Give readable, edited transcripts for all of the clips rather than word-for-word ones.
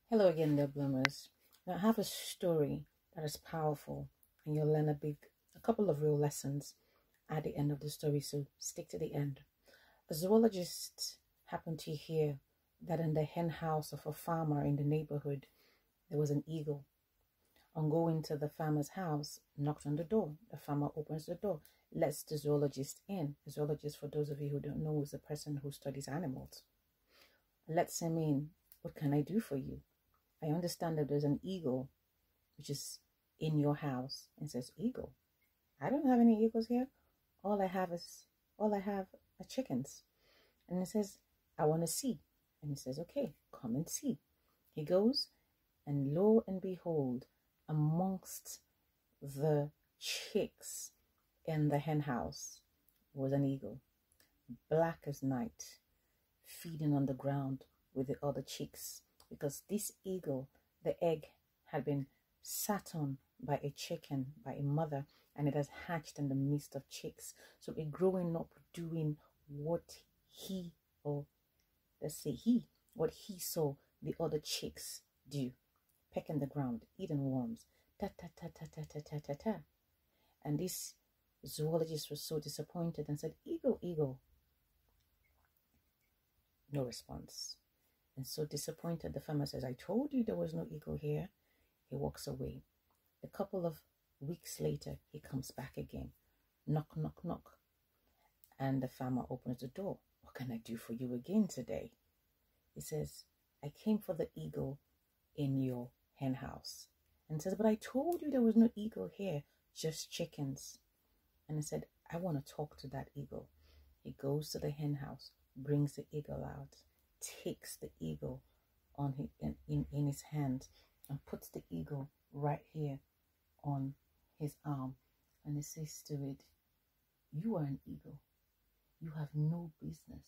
Hello again, dear bloomers. Now, I have a story that is powerful, and you'll learn a couple of real lessons at the end of the story. So stick to the end. A zoologist happened to hear that in the hen house of a farmer in the neighborhood there was an eagle. On going to the farmer's house, knocked on the door. The farmer opens the door, lets the zoologist in. A zoologist, for those of you who don't know, is the person who studies animals. Lets him in. What can I do for you? I understand that there's an eagle which is in your house. And says, eagle? I don't have any eagles here. All I have are chickens. And he says, I want to see. And he says, okay, come and see. He goes, and lo and behold, amongst the chicks in the hen house was an eagle, black as night, feeding on the ground with the other chicks. Because this eagle, the egg had been sat on by a chicken, by a mother, and it has hatched in the midst of chicks. So it growing up doing what what he saw the other chicks do, pecking the ground, eating worms, ta ta ta ta ta ta ta ta ta. And this zoologist was so disappointed and said, eagle, eagle. No response. And so disappointed, the farmer says, I told you there was no eagle here. He walks away. A couple of weeks later, he comes back again. Knock, knock, knock. And the farmer opens the door. What can I do for you again today? He says, I came for the eagle in your hen house. And says, but I told you there was no eagle here, just chickens. And he said, I want to talk to that eagle. He goes to the hen house, brings the eagle out, takes the eagle in his hand and puts the eagle right here on his arm, and he says to it, you are an eagle. You have no business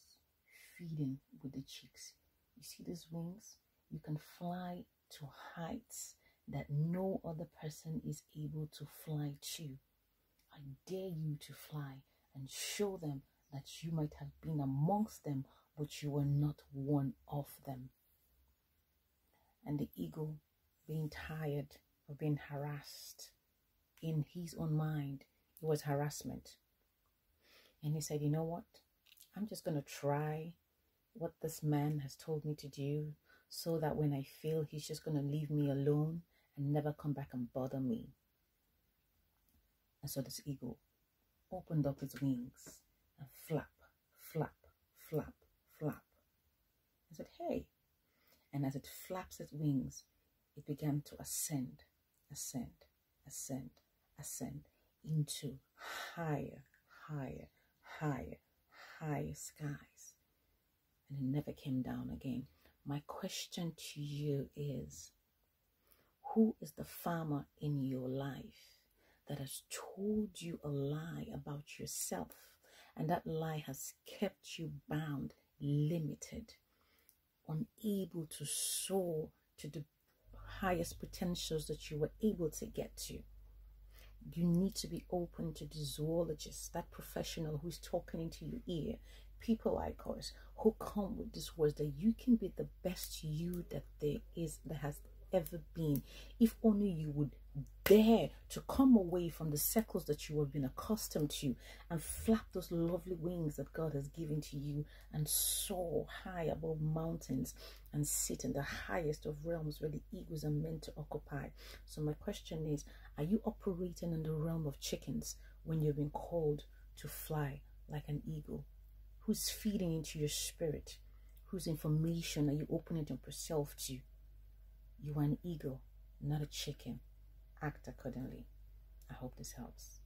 feeding with the chicks. You see these wings? You can fly to heights that no other person is able to fly to. I dare you to fly and show them that you might have been amongst them, but you were not one of them. And the eagle, being tired of being harassed in his own mind, it was harassment. And he said, you know what? I'm just going to try what this man has told me to do, so that when I fail, he's just going to leave me alone and never come back and bother me. And so this eagle opened up its wings and flap, flap, flap, flap. I said, hey. And as it flaps its wings, it began to ascend, ascend, ascend, ascend into higher, higher, higher, higher skies. And it never came down again. My question to you is, who is the farmer in your life that has told you a lie about yourself, and that lie has kept you bound, limited, unable to soar to the highest potentials that you were able to get to? You need to be open to the zoologist, that professional who's talking into your ear. People like us who come with these words that you can be the best you that has ever been, if only you would dare to come away from the circles that you have been accustomed to and flap those lovely wings that God has given to you and soar high above mountains and sit in the highest of realms where the eagles are meant to occupy. So my question is, are you operating in the realm of chickens when you've been called to fly like an eagle? Who's feeding into your spirit? Whose information are you opening up yourself to? You are an eagle, not a chicken. Act accordingly. I hope this helps.